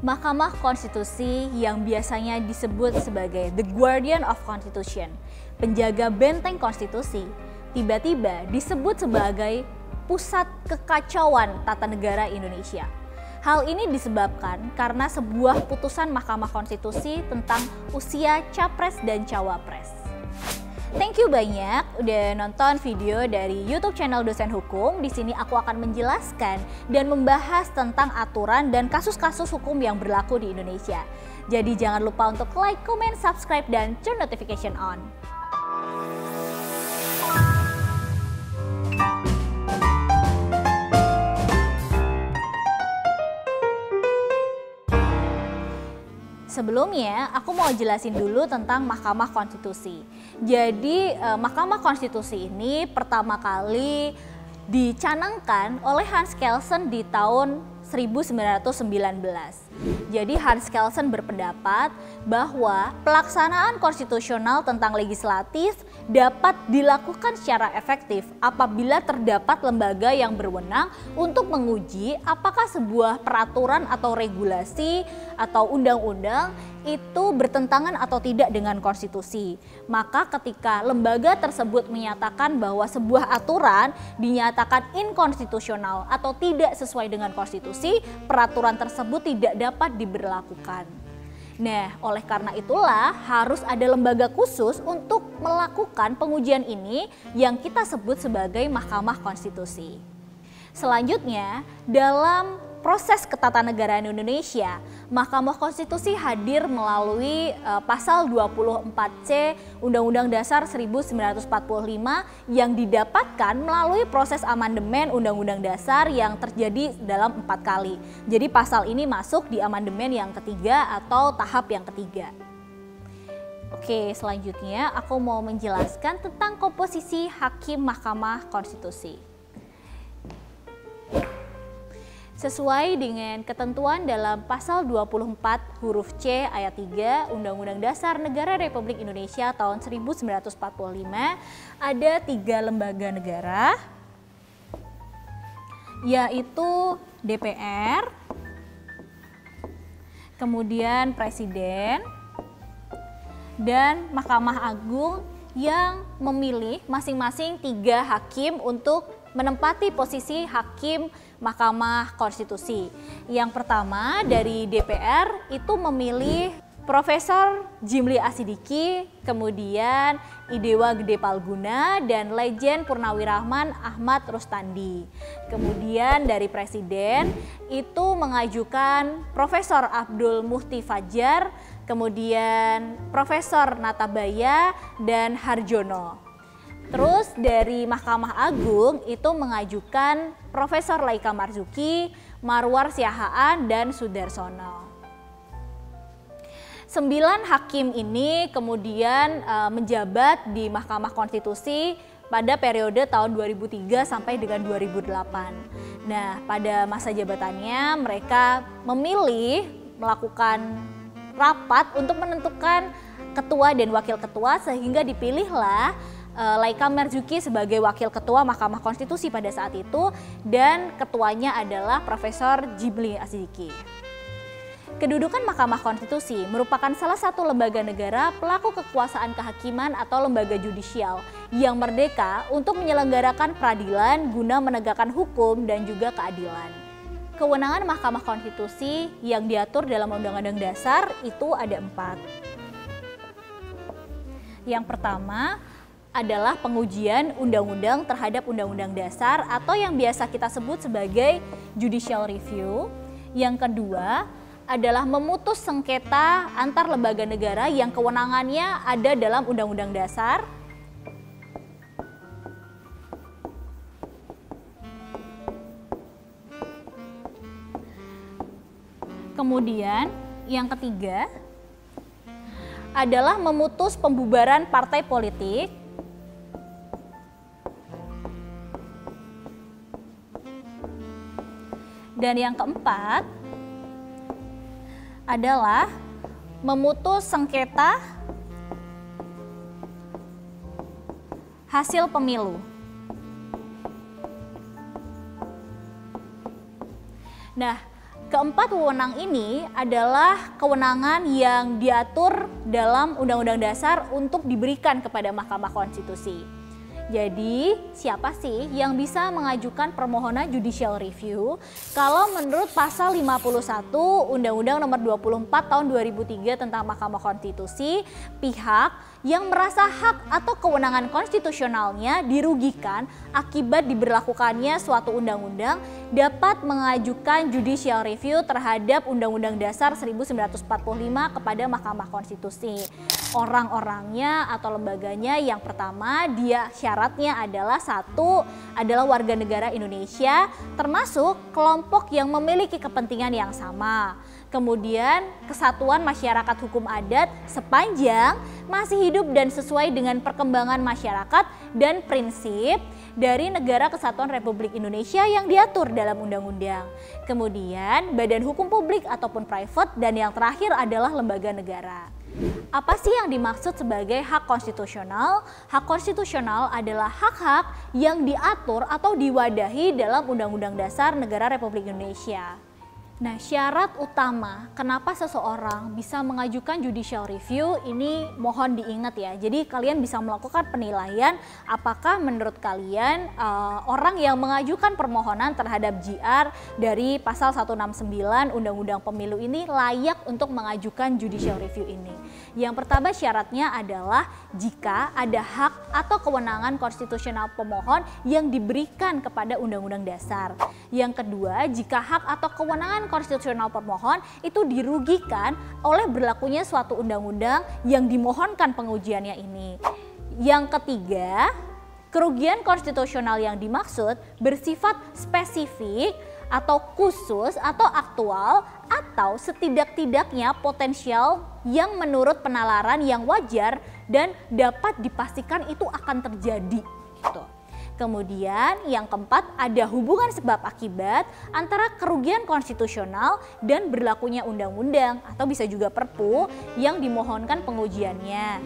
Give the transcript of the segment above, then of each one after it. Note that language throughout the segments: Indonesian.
Mahkamah Konstitusi yang biasanya disebut sebagai The Guardian of Constitution, penjaga benteng konstitusi, tiba-tiba disebut sebagai pusat kekacauan tata negara Indonesia. Hal ini disebabkan karena sebuah putusan Mahkamah Konstitusi tentang usia capres dan cawapres. Thank you banyak udah nonton video dari YouTube channel Dosen Hukum. Di sini aku akan menjelaskan dan membahas tentang aturan dan kasus-kasus hukum yang berlaku di Indonesia. Jadi jangan lupa untuk like, comment, subscribe, dan turn notification on. Sebelumnya, aku mau jelasin dulu tentang Mahkamah Konstitusi. Jadi, Mahkamah Konstitusi ini pertama kali dicanangkan oleh Hans Kelsen di tahun 1919. Jadi Hans Kelsen berpendapat bahwa pelaksanaan konstitusional tentang legislatif dapat dilakukan secara efektif apabila terdapat lembaga yang berwenang untuk menguji apakah sebuah peraturan atau regulasi atau undang-undang itu bertentangan atau tidak dengan konstitusi. Maka ketika lembaga tersebut menyatakan bahwa sebuah aturan dinyatakan inkonstitusional atau tidak sesuai dengan konstitusi, peraturan tersebut tidak dapat diberlakukan. Nah, oleh karena itulah harus ada lembaga khusus untuk melakukan pengujian ini yang kita sebut sebagai Mahkamah Konstitusi. Selanjutnya, dalam proses ketatanegaraan Indonesia, Mahkamah Konstitusi hadir melalui pasal 24C Undang-Undang Dasar 1945 yang didapatkan melalui proses amandemen Undang-Undang Dasar yang terjadi dalam 4 kali. Jadi pasal ini masuk di amandemen yang ketiga atau tahap yang ketiga. Oke, selanjutnya aku mau menjelaskan tentang komposisi Hakim Mahkamah Konstitusi. Sesuai dengan ketentuan dalam pasal 24 huruf C ayat 3 Undang-Undang Dasar Negara Republik Indonesia tahun 1945, ada 3 lembaga negara, yaitu DPR, kemudian Presiden, dan Mahkamah Agung yang memilih masing-masing 3 hakim untuk menempati posisi hakim Mahkamah Konstitusi. Yang pertama dari DPR itu memilih Profesor Jimli Asidiki, kemudian Idewa Gede Palguna, dan Legend Purnawiraman Ahmad Rustandi. Kemudian dari Presiden itu mengajukan Profesor Abdul Muhti Fajar, kemudian Profesor Natabaya, dan Harjono. Terus dari Mahkamah Agung itu mengajukan Profesor Laika Marzuki, Marwar Siahaan, dan Sudarsono. 9 hakim ini kemudian menjabat di Mahkamah Konstitusi pada periode tahun 2003 sampai dengan 2008. Nah, pada masa jabatannya mereka memilih melakukan rapat untuk menentukan ketua dan wakil ketua, sehingga dipilihlah Laika Marzuki sebagai wakil ketua Mahkamah Konstitusi pada saat itu, dan ketuanya adalah Profesor Jimli Asidiki. Kedudukan Mahkamah Konstitusi merupakan salah satu lembaga negara pelaku kekuasaan kehakiman atau lembaga judisial yang merdeka untuk menyelenggarakan peradilan guna menegakkan hukum dan juga keadilan. Kewenangan Mahkamah Konstitusi yang diatur dalam Undang-Undang Dasar itu ada 4. Yang pertama adalah pengujian undang-undang terhadap undang-undang dasar atau yang biasa kita sebut sebagai judicial review. Yang kedua adalah memutus sengketa antar lembaga negara yang kewenangannya ada dalam undang-undang dasar. Kemudian yang ketiga adalah memutus pembubaran partai politik. Dan yang keempat adalah memutus sengketa hasil pemilu. Nah, Keempat wewenang ini adalah kewenangan yang diatur dalam Undang-Undang Dasar untuk diberikan kepada Mahkamah Konstitusi. Jadi, siapa sih yang bisa mengajukan permohonan judicial review? Kalau menurut pasal 51 Undang-Undang Nomor 24 Tahun 2003 tentang Mahkamah Konstitusi, pihak yang merasa hak atau kewenangan konstitusionalnya dirugikan akibat diberlakukannya suatu undang-undang dapat mengajukan judicial review terhadap Undang-Undang Dasar 1945 kepada Mahkamah Konstitusi. Orang-orangnya atau lembaganya yang pertama, dia syaratnya adalah satu, adalah warga negara Indonesia termasuk kelompok yang memiliki kepentingan yang sama. Kemudian kesatuan masyarakat hukum adat sepanjang masih hidup dan sesuai dengan perkembangan masyarakat dan prinsip dari Negara Kesatuan Republik Indonesia yang diatur dalam undang-undang. Kemudian badan hukum publik ataupun private, dan yang terakhir adalah lembaga negara. Apa sih yang dimaksud sebagai hak konstitusional? Hak konstitusional adalah hak-hak yang diatur atau diwadahi dalam Undang-Undang Dasar Negara Republik Indonesia. Nah, syarat utama kenapa seseorang bisa mengajukan judicial review ini mohon diingat ya. Jadi kalian bisa melakukan penilaian apakah menurut kalian orang yang mengajukan permohonan terhadap JR dari pasal 169 Undang-Undang Pemilu ini layak untuk mengajukan judicial review ini. Yang pertama syaratnya adalah jika ada hak atau kewenangan konstitusional pemohon yang diberikan kepada Undang-Undang Dasar. Yang kedua, jika hak atau kewenangan konstitusional pemohon itu dirugikan oleh berlakunya suatu undang-undang yang dimohonkan pengujiannya ini. Yang ketiga, kerugian konstitusional yang dimaksud bersifat spesifik atau khusus atau aktual atau setidak-tidaknya potensial yang menurut penalaran yang wajar dan dapat dipastikan itu akan terjadi gitu. Kemudian yang keempat, ada hubungan sebab akibat antara kerugian konstitusional dan berlakunya undang-undang atau bisa juga perpu yang dimohonkan pengujiannya.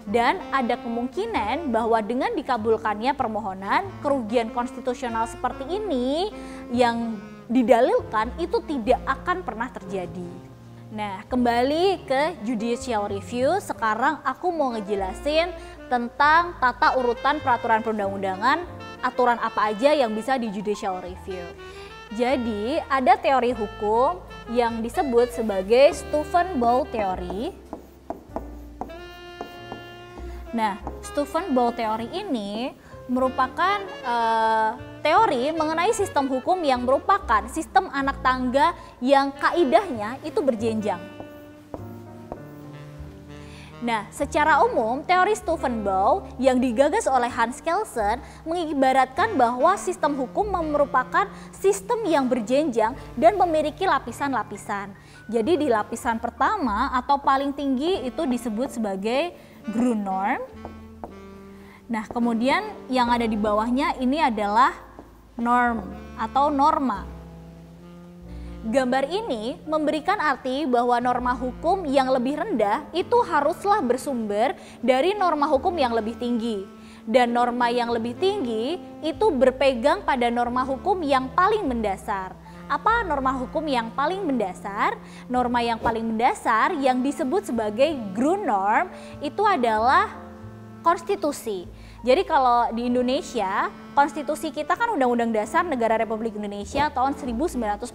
Dan ada kemungkinan bahwa dengan dikabulkannya permohonan, kerugian konstitusional seperti ini yang didalilkan itu tidak akan pernah terjadi. Nah, kembali ke judicial review, sekarang aku mau ngejelasin tentang tata urutan peraturan perundang-undangan, aturan apa aja yang bisa di judicial review. Jadi, ada teori hukum yang disebut sebagai Steuvenbouw theory. Nah, Steuvenbouw theory ini merupakan teori mengenai sistem hukum yang merupakan sistem anak tangga yang kaidahnya itu berjenjang. Nah, secara umum teori Steuvenbouw yang digagas oleh Hans Kelsen mengibaratkan bahwa sistem hukum merupakan sistem yang berjenjang dan memiliki lapisan-lapisan. Jadi di lapisan pertama atau paling tinggi itu disebut sebagai Grundnorm. Nah, kemudian yang ada di bawahnya ini adalah norm atau norma. Gambar ini memberikan arti bahwa norma hukum yang lebih rendah itu haruslah bersumber dari norma hukum yang lebih tinggi. Dan norma yang lebih tinggi itu berpegang pada norma hukum yang paling mendasar. Apa norma hukum yang paling mendasar? Norma yang paling mendasar yang disebut sebagai Grundnorm itu adalah konstitusi. Jadi kalau di Indonesia, konstitusi kita kan Undang-Undang Dasar Negara Republik Indonesia tahun 1945.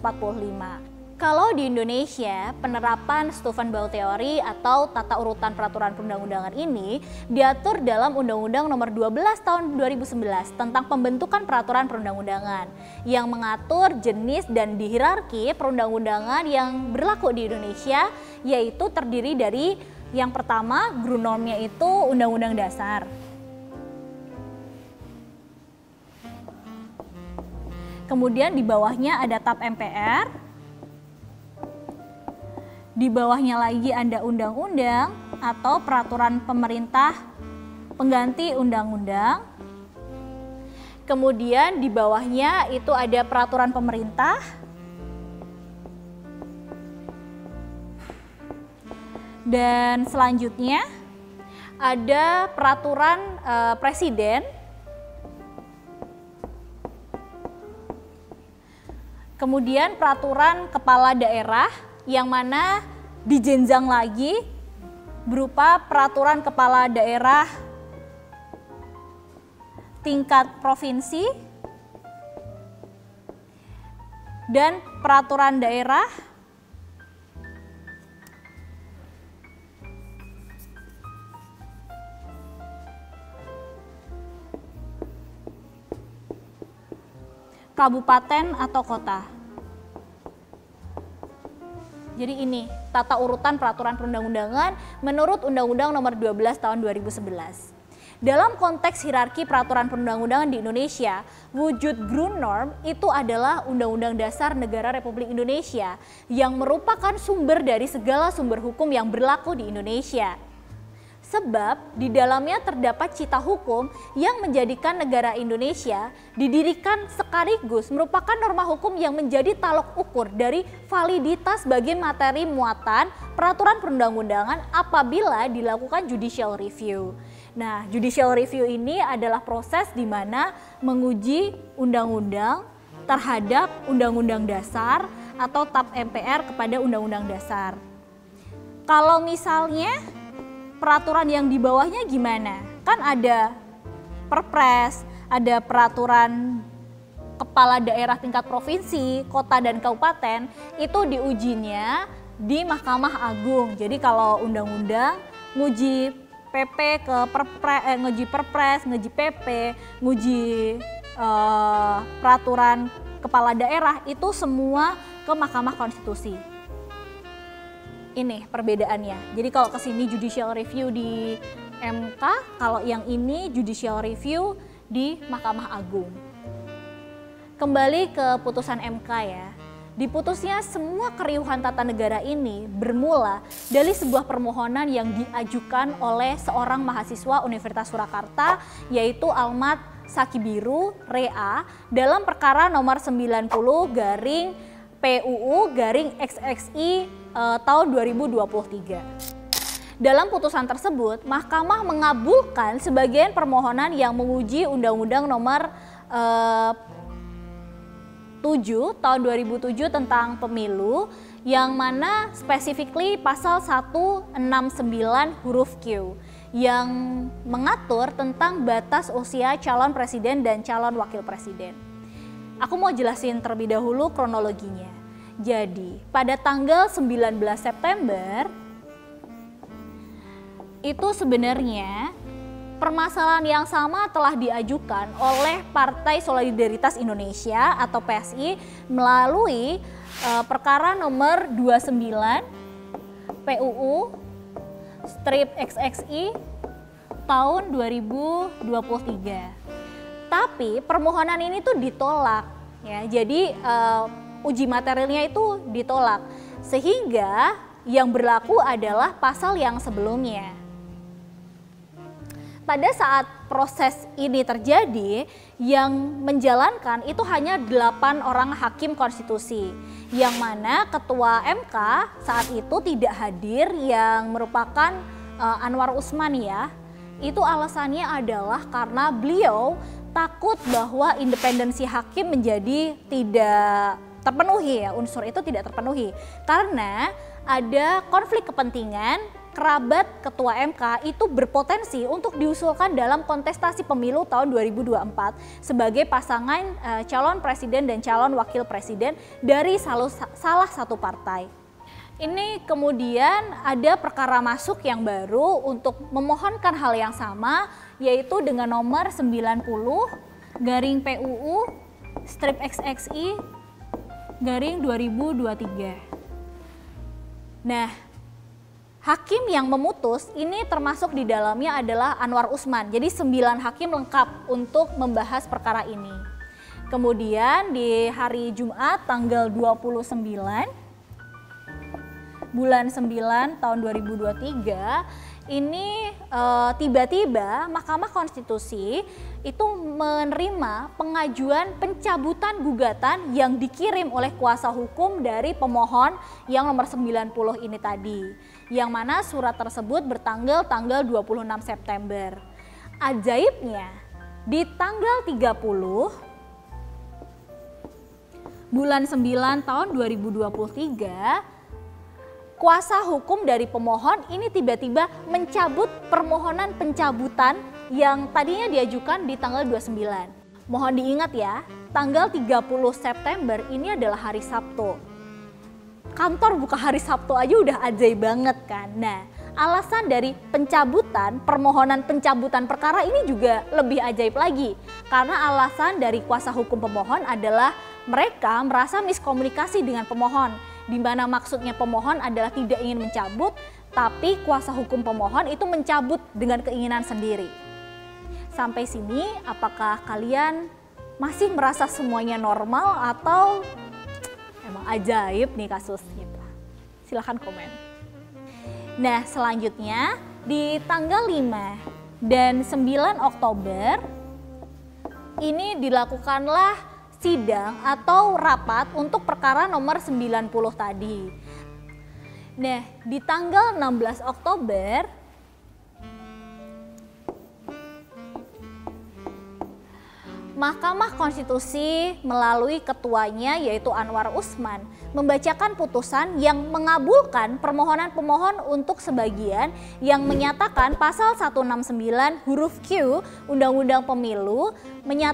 Kalau di Indonesia, penerapan Steuvenbouw theory atau tata urutan peraturan perundang-undangan ini diatur dalam Undang-Undang Nomor 12 Tahun 2011 tentang pembentukan peraturan perundang-undangan yang mengatur jenis dan hierarki perundang-undangan yang berlaku di Indonesia, yaitu terdiri dari yang pertama, Grundnormnya itu Undang-Undang Dasar. Kemudian di bawahnya ada TAP MPR. Di bawahnya lagi ada undang-undang atau peraturan pemerintah pengganti undang-undang. Kemudian di bawahnya itu ada peraturan pemerintah. Dan selanjutnya ada peraturan presiden. Kemudian peraturan kepala daerah yang mana dijenjang lagi berupa peraturan kepala daerah tingkat provinsi dan peraturan daerah kabupaten atau kota. Jadi ini tata urutan peraturan perundang-undangan menurut Undang-Undang Nomor 12 Tahun 2011. Dalam konteks hierarki peraturan perundang-undangan di Indonesia, wujud Grundnorm itu adalah Undang-Undang Dasar Negara Republik Indonesia yang merupakan sumber dari segala sumber hukum yang berlaku di Indonesia. Sebab di dalamnya terdapat cita hukum yang menjadikan negara Indonesia didirikan sekaligus merupakan norma hukum yang menjadi talok ukur dari validitas bagi materi muatan peraturan perundang-undangan apabila dilakukan judicial review. Nah, judicial review ini adalah proses di mana menguji undang-undang terhadap undang-undang dasar atau TAP MPR kepada undang-undang dasar. Kalau misalnya peraturan yang di bawahnya gimana? Kan ada perpres, ada peraturan kepala daerah tingkat provinsi, kota dan kabupaten, itu diujinya di Mahkamah Agung. Jadi kalau undang-undang nguji PP ke nguji perpres, nguji PP, nguji peraturan kepala daerah itu semua ke Mahkamah Konstitusi. Ini perbedaannya. Jadi kalau kesini judicial review di MK, kalau yang ini judicial review di Mahkamah Agung. Kembali ke putusan MK ya. Diputusnya semua keriuhan tata negara ini bermula dari sebuah permohonan yang diajukan oleh seorang mahasiswa Universitas Surakarta yaitu Almat Sakibiru Rea dalam perkara nomor 90 garing PUU garing XXI tahun 2023. Dalam putusan tersebut, Mahkamah mengabulkan sebagian permohonan yang menguji Undang-Undang Nomor 7 tahun 2007 tentang pemilu yang mana specifically pasal 169 huruf Q yang mengatur tentang batas usia calon presiden dan calon wakil presiden. Aku mau jelasin terlebih dahulu kronologinya. Jadi, pada tanggal 19 September itu sebenarnya permasalahan yang sama telah diajukan oleh Partai Solidaritas Indonesia atau PSI melalui perkara nomor 29 PUU strip XXI tahun 2023. Tapi permohonan ini tuh ditolak ya. Jadi uji materialnya itu ditolak sehingga yang berlaku adalah pasal yang sebelumnya. Pada saat proses ini terjadi, yang menjalankan itu hanya 8 orang hakim konstitusi, yang mana ketua MK saat itu tidak hadir yang merupakan Anwar Usman ya. Itu alasannya adalah karena beliau takut bahwa independensi hakim menjadi tidak terpenuhi ya, unsur itu tidak terpenuhi karena ada konflik kepentingan. Kerabat ketua MK itu berpotensi untuk diusulkan dalam kontestasi pemilu tahun 2024 sebagai pasangan calon presiden dan calon wakil presiden dari salah satu partai. Ini kemudian ada perkara masuk yang baru untuk memohonkan hal yang sama yaitu dengan nomor 90 garing PUU strip XXI garing 2023. Nah, hakim yang memutus ini termasuk di dalamnya adalah Anwar Usman. Jadi 9 hakim lengkap untuk membahas perkara ini. Kemudian di hari Jumat tanggal 29 bulan 9 tahun 2023 ini tiba-tiba Mahkamah Konstitusi itu menerima pengajuan pencabutan gugatan yang dikirim oleh kuasa hukum dari pemohon yang nomor 90 ini tadi. Yang mana surat tersebut bertanggal 26 September. Ajaibnya, di tanggal 30 bulan 9 tahun 2023, kuasa hukum dari pemohon ini tiba-tiba mencabut permohonan pencabutan yang tadinya diajukan di tanggal 29. Mohon diingat ya, tanggal 30 September ini adalah hari Sabtu. Kantor buka hari Sabtu aja udah ajaib banget kan. Nah, alasan dari pencabutan, permohonan pencabutan perkara ini juga lebih ajaib lagi. Karena alasan dari kuasa hukum pemohon adalah mereka merasa miskomunikasi dengan pemohon. Di mana maksudnya pemohon adalah tidak ingin mencabut, tapi kuasa hukum pemohon itu mencabut dengan keinginan sendiri. Sampai sini apakah kalian masih merasa semuanya normal atau emang ajaib nih kasus gitu? Silahkan komen. Nah, selanjutnya di tanggal 5 dan 9 Oktober ini dilakukanlah sidang atau rapat untuk perkara nomor 90 tadi. Nah, di tanggal 16 Oktober Mahkamah Konstitusi melalui ketuanya yaitu Anwar Usman membacakan putusan yang mengabulkan permohonan pemohon untuk sebagian yang menyatakan pasal 169 huruf Q Undang-Undang Pemilu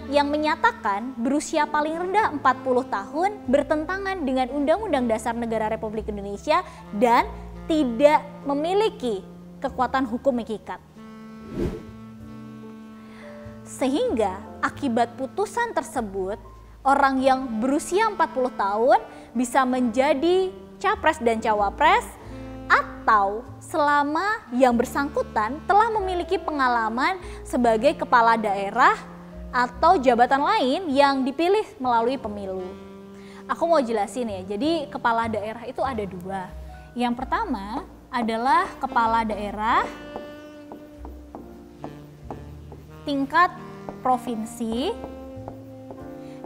yang menyatakan berusia paling rendah 40 tahun bertentangan dengan Undang-Undang Dasar Negara Republik Indonesia dan tidak memiliki kekuatan hukum mengikat. Sehingga akibat putusan tersebut, orang yang berusia 40 tahun bisa menjadi capres dan cawapres atau selama yang bersangkutan telah memiliki pengalaman sebagai kepala daerah atau jabatan lain yang dipilih melalui pemilu. Aku mau jelasin ya, jadi kepala daerah itu ada dua. Yang pertama adalah kepala daerah tingkat provinsi,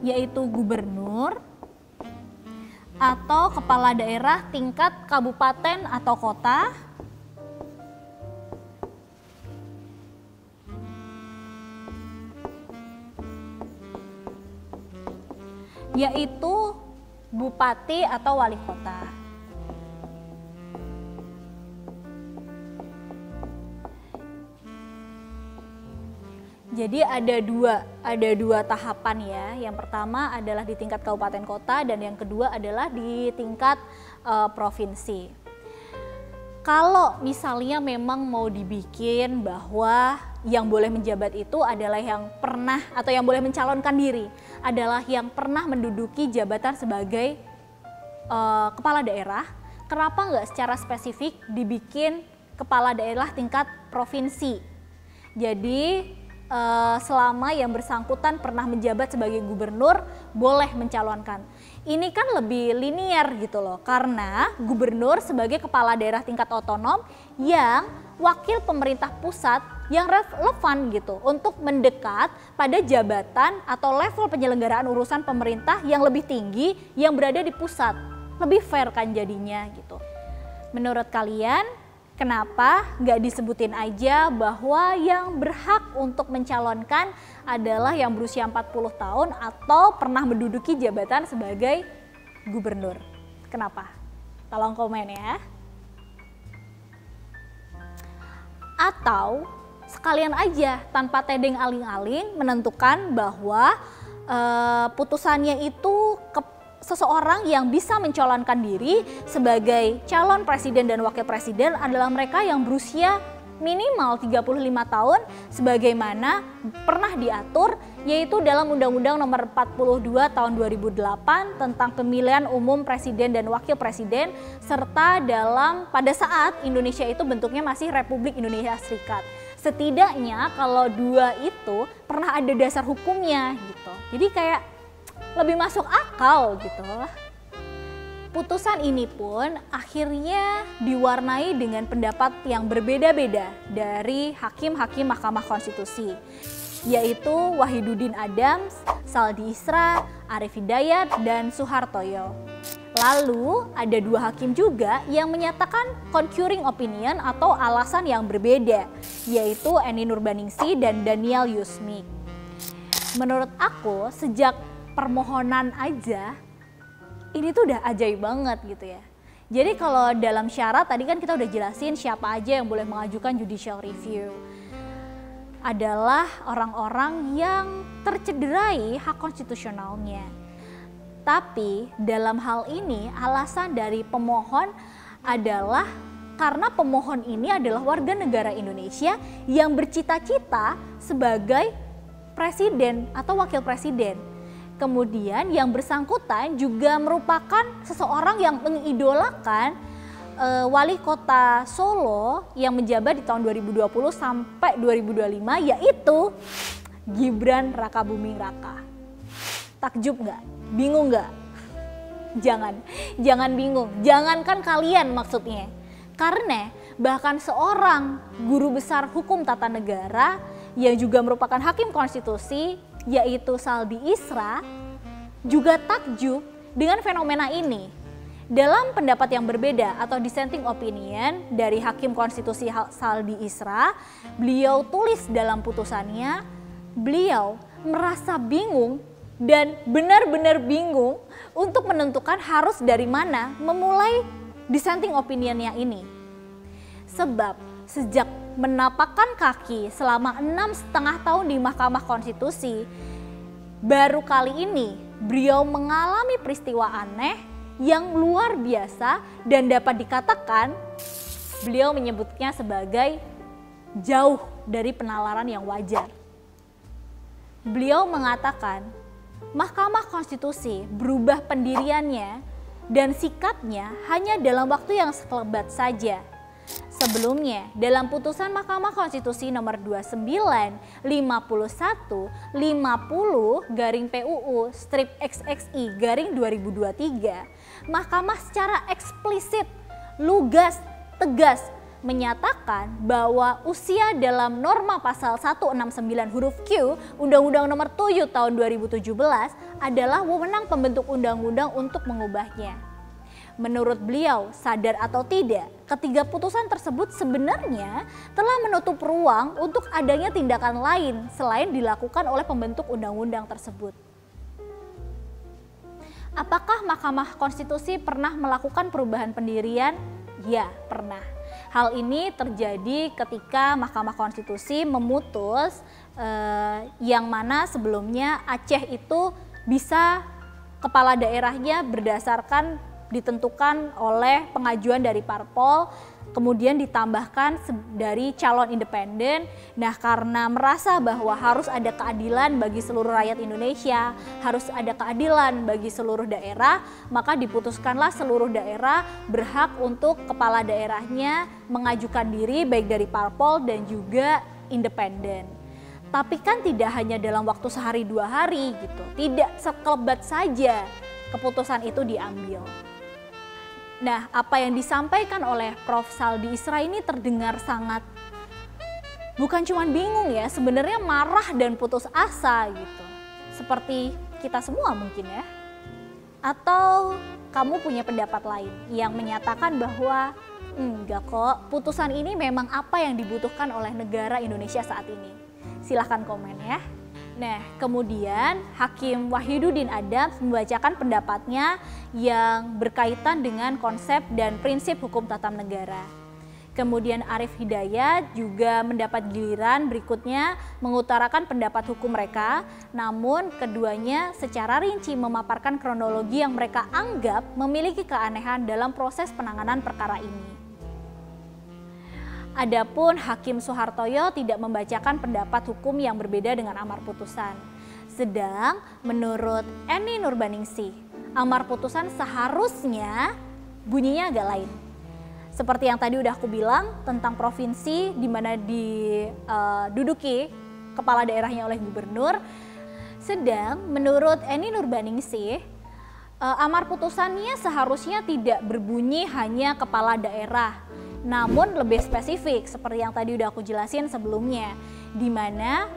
yaitu gubernur, atau kepala daerah tingkat kabupaten atau kota, yaitu bupati atau wali kota. Jadi ada dua tahapan ya. Yang pertama adalah di tingkat kabupaten kota dan yang kedua adalah di tingkat provinsi. Kalau misalnya memang mau dibikin bahwa yang boleh menjabat itu adalah yang pernah atau yang boleh mencalonkan diri adalah yang pernah menduduki jabatan sebagai kepala daerah, kenapa nggak secara spesifik dibikin kepala daerah tingkat provinsi? Jadi selama yang bersangkutan pernah menjabat sebagai gubernur boleh mencalonkan. Ini kan lebih linear gitu loh, karena gubernur sebagai kepala daerah tingkat otonom yang wakil pemerintah pusat yang relevan gitu untuk mendekat pada jabatan atau level penyelenggaraan urusan pemerintah yang lebih tinggi yang berada di pusat. Lebih fair kan jadinya gitu. Menurut kalian kenapa nggak disebutin aja bahwa yang berhak untuk mencalonkan adalah yang berusia 40 tahun atau pernah menduduki jabatan sebagai gubernur? Kenapa? Tolong komen ya. Atau sekalian aja tanpa tedeng aling-aling menentukan bahwa putusannya itu seseorang yang bisa mencalonkan diri sebagai calon presiden dan wakil presiden adalah mereka yang berusia minimal 35 tahun sebagaimana pernah diatur yaitu dalam Undang-Undang Nomor 42 Tahun 2008 tentang pemilihan umum presiden dan wakil presiden serta pada saat Indonesia itu bentuknya masih Republik Indonesia Serikat. Setidaknya kalau dua itu pernah ada dasar hukumnya gitu. Jadi kayak lebih masuk akal gitu. Putusan ini pun akhirnya diwarnai dengan pendapat yang berbeda-beda dari hakim-hakim Mahkamah Konstitusi, yaitu Wahidudin Adams, Saldi Isra, Arif Hidayat, dan Suhartoyo. Lalu ada dua hakim juga yang menyatakan concurring opinion atau alasan yang berbeda, yaitu Eni Nurbaningsi dan Daniel Yusmik. Menurut aku sejak permohonan aja Ini tuh udah ajaib banget gitu ya. Jadi kalau dalam syarat tadi kan kita udah jelasin siapa aja yang boleh mengajukan judicial review. Adalah orang-orang yang tercederai hak konstitusionalnya. Tapi dalam hal ini alasan dari pemohon adalah karena pemohon ini adalah warga negara Indonesia yang bercita-cita sebagai presiden atau wakil presiden. Kemudian yang bersangkutan juga merupakan seseorang yang mengidolakan wali kota Solo yang menjabat di tahun 2020 sampai 2025, yaitu Gibran Rakabuming Raka. Takjub nggak? Bingung nggak? Jangan bingung. Jangankan kalian maksudnya. Karena bahkan seorang guru besar hukum tata negara yang juga merupakan hakim konstitusi, yaitu Saldi Isra, juga takjub dengan fenomena ini. Dalam pendapat yang berbeda atau dissenting opinion dari hakim konstitusi Saldi Isra, beliau tulis dalam putusannya, beliau merasa bingung dan benar-benar bingung untuk menentukan harus dari mana memulai dissenting opinionnya ini. Sebab sejak menapakkan kaki selama 6,5 tahun di Mahkamah Konstitusi, baru kali ini beliau mengalami peristiwa aneh yang luar biasa dan dapat dikatakan beliau menyebutnya sebagai jauh dari penalaran yang wajar. Beliau mengatakan Mahkamah Konstitusi berubah pendiriannya dan sikapnya hanya dalam waktu yang sekelebat saja. Sebelumnya, dalam putusan Mahkamah Konstitusi nomor 29 51/50/PUU/XXI/2023, Mahkamah secara eksplisit, lugas, tegas menyatakan bahwa usia dalam norma pasal 169 huruf Q Undang-Undang Nomor 7 Tahun 2017 adalah wewenang pembentuk undang-undang untuk mengubahnya. Menurut beliau, sadar atau tidak, ketiga putusan tersebut sebenarnya telah menutup ruang untuk adanya tindakan lain selain dilakukan oleh pembentuk undang-undang tersebut. Apakah Mahkamah Konstitusi pernah melakukan perubahan pendirian? Ya, pernah. Hal ini terjadi ketika Mahkamah Konstitusi memutus yang mana sebelumnya Aceh itu bisa kepala daerahnya berdasarkan ditentukan oleh pengajuan dari parpol, kemudian ditambahkan dari calon independen. Nah, karena merasa bahwa harus ada keadilan bagi seluruh rakyat Indonesia, harus ada keadilan bagi seluruh daerah, maka diputuskanlah seluruh daerah berhak untuk kepala daerahnya mengajukan diri baik dari parpol dan juga independen. Tapi kan tidak hanya dalam waktu sehari 2 hari gitu, tidak sekelebat saja keputusan itu diambil. Nah, apa yang disampaikan oleh Prof. Saldi Isra ini terdengar sangat bukan cuma bingung ya, sebenarnya marah dan putus asa gitu. Seperti kita semua mungkin ya. Atau kamu punya pendapat lain yang menyatakan bahwa enggak kok, putusan ini memang apa yang dibutuhkan oleh negara Indonesia saat ini. Silahkan komen ya. Nah, kemudian Hakim Wahidudin Adams membacakan pendapatnya yang berkaitan dengan konsep dan prinsip hukum tata negara. Kemudian Arif Hidayat juga mendapat giliran berikutnya mengutarakan pendapat hukum mereka, namun keduanya secara rinci memaparkan kronologi yang mereka anggap memiliki keanehan dalam proses penanganan perkara ini. Adapun Hakim Soehartoyo tidak membacakan pendapat hukum yang berbeda dengan amar putusan. Sedang menurut Eni Nurbaningsih, amar putusan seharusnya bunyinya agak lain. Seperti yang tadi udah aku bilang tentang provinsi di mana diduduki kepala daerahnya oleh gubernur. Sedang menurut Eni Nurbaningsih, amar putusannya seharusnya tidak berbunyi hanya kepala daerah, namun lebih spesifik seperti yang tadi udah aku jelasin sebelumnya, di mana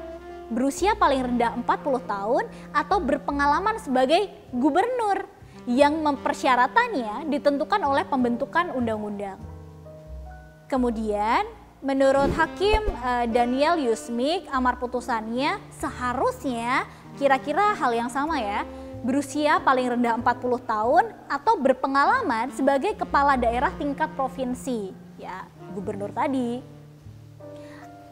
berusia paling rendah 40 tahun atau berpengalaman sebagai gubernur yang mempersyaratannya ditentukan oleh pembentukan undang-undang. Kemudian menurut Hakim Daniel Yusmik, amar putusannya seharusnya kira-kira hal yang sama ya, berusia paling rendah 40 tahun atau berpengalaman sebagai kepala daerah tingkat provinsi, ya gubernur tadi.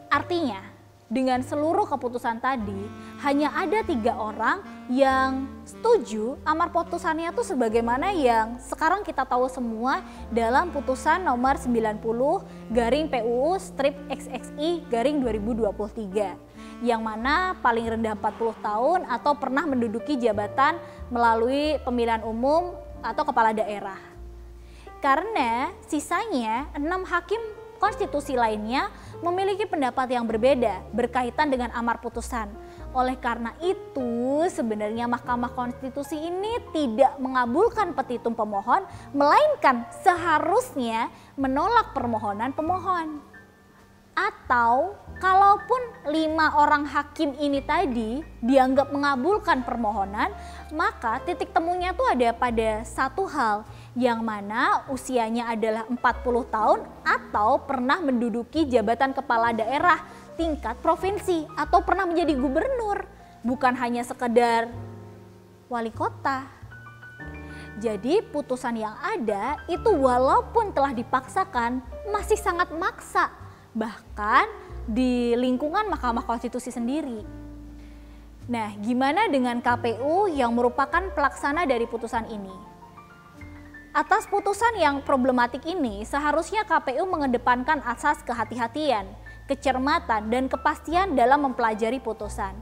Artinya, dengan seluruh keputusan tadi, hanya ada 3 orang yang setuju amar putusannya itu sebagaimana yang sekarang kita tahu semua dalam putusan nomor 90/PUU/XXI/2023. Yang mana paling rendah 40 tahun atau pernah menduduki jabatan melalui pemilihan umum atau kepala daerah. Karena sisanya 6 hakim konstitusi lainnya memiliki pendapat yang berbeda berkaitan dengan amar putusan. Oleh karena itu sebenarnya Mahkamah Konstitusi ini tidak mengabulkan petitum pemohon, melainkan seharusnya menolak permohonan pemohon. Atau kalaupun 5 orang hakim ini tadi dianggap mengabulkan permohonan, maka titik temunya tuh ada pada satu hal, yang mana usianya adalah 40 tahun atau pernah menduduki jabatan kepala daerah tingkat provinsi atau pernah menjadi gubernur, bukan hanya sekedar wali kota. Jadi putusan yang ada itu walaupun telah dipaksakan masih sangat maksa, bahkan di lingkungan Mahkamah Konstitusi sendiri. Nah, gimana dengan KPU yang merupakan pelaksana dari putusan ini? Atas putusan yang problematik ini, seharusnya KPU mengedepankan asas kehati-hatian, kecermatan, dan kepastian dalam mempelajari putusan.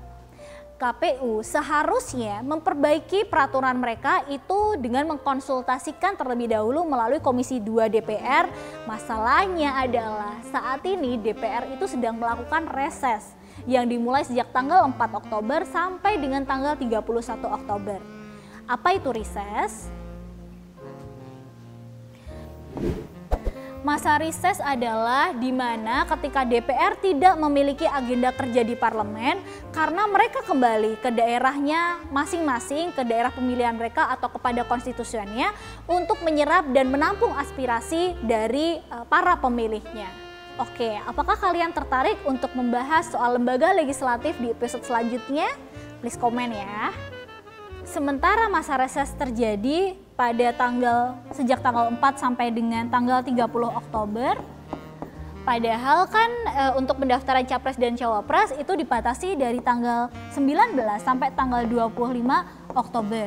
KPU seharusnya memperbaiki peraturan mereka itu dengan mengkonsultasikan terlebih dahulu melalui Komisi 2 DPR. Masalahnya adalah saat ini DPR itu sedang melakukan reses yang dimulai sejak tanggal 4 Oktober sampai dengan tanggal 31 Oktober. Apa itu reses? Masa reses adalah di mana ketika DPR tidak memiliki agenda kerja di parlemen karena mereka kembali ke daerahnya masing-masing, ke daerah pemilihan mereka atau kepada konstitusinya untuk menyerap dan menampung aspirasi dari para pemilihnya. Oke, apakah kalian tertarik untuk membahas soal lembaga legislatif di episode selanjutnya? Please komen ya. Sementara masa reses terjadi pada sejak tanggal 4 sampai dengan tanggal 30 Oktober. Padahal kan untuk pendaftaran Capres dan Cawapres itu dibatasi dari tanggal 19 sampai tanggal 25 Oktober.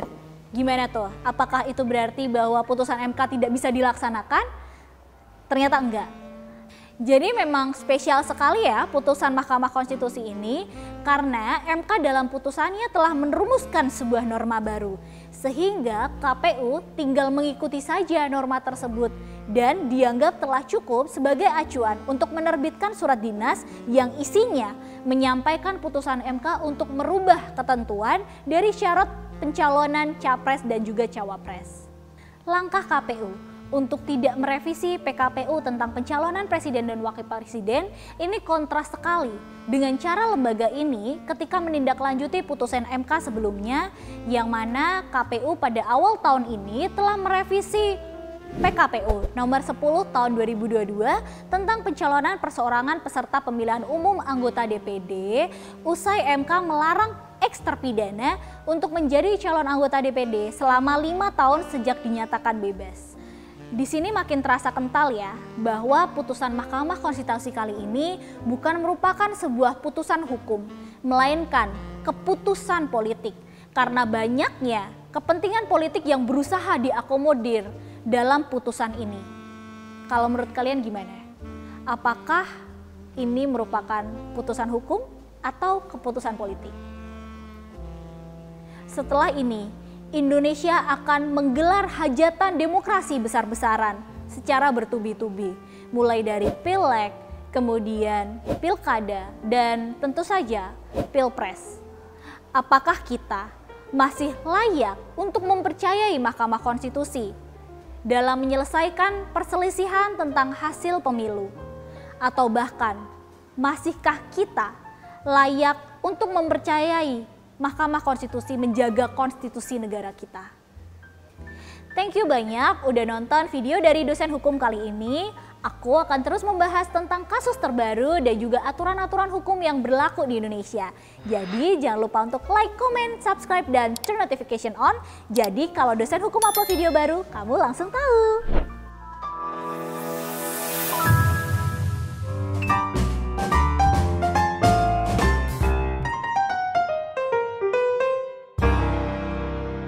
Gimana tuh? Apakah itu berarti bahwa putusan MK tidak bisa dilaksanakan? Ternyata enggak. Jadi memang spesial sekali ya putusan Mahkamah Konstitusi ini karena MK dalam putusannya telah merumuskan sebuah norma baru sehingga KPU tinggal mengikuti saja norma tersebut dan dianggap telah cukup sebagai acuan untuk menerbitkan surat dinas yang isinya menyampaikan putusan MK untuk merubah ketentuan dari syarat pencalonan Capres dan juga Cawapres. Langkah KPU untuk tidak merevisi PKPU tentang pencalonan presiden dan wakil presiden ini kontras sekali dengan cara lembaga ini ketika menindaklanjuti putusan MK sebelumnya yang mana KPU pada awal tahun ini telah merevisi PKPU nomor 10 tahun 2022 tentang pencalonan perseorangan peserta pemilihan umum anggota DPD usai MK melarang eksterpidana untuk menjadi calon anggota DPD selama 5 tahun sejak dinyatakan bebas. Di sini makin terasa kental ya bahwa putusan Mahkamah Konstitusi kali ini bukan merupakan sebuah putusan hukum, melainkan keputusan politik karena banyaknya kepentingan politik yang berusaha diakomodir dalam putusan ini. Kalau menurut kalian gimana? Apakah ini merupakan putusan hukum atau keputusan politik? Setelah ini, Indonesia akan menggelar hajatan demokrasi besar-besaran secara bertubi-tubi, mulai dari Pileg, kemudian Pilkada, dan tentu saja Pilpres. Apakah kita masih layak untuk mempercayai Mahkamah Konstitusi dalam menyelesaikan perselisihan tentang hasil pemilu? Atau bahkan, masihkah kita layak untuk mempercayai Mahkamah Konstitusi menjaga konstitusi negara kita? Thank you banyak udah nonton video dari dosen hukum kali ini. Aku akan terus membahas tentang kasus terbaru dan juga aturan-aturan hukum yang berlaku di Indonesia. Jadi jangan lupa untuk like, comment, subscribe, dan turn notification on. Jadi kalau dosen hukum upload video baru, kamu langsung tahu.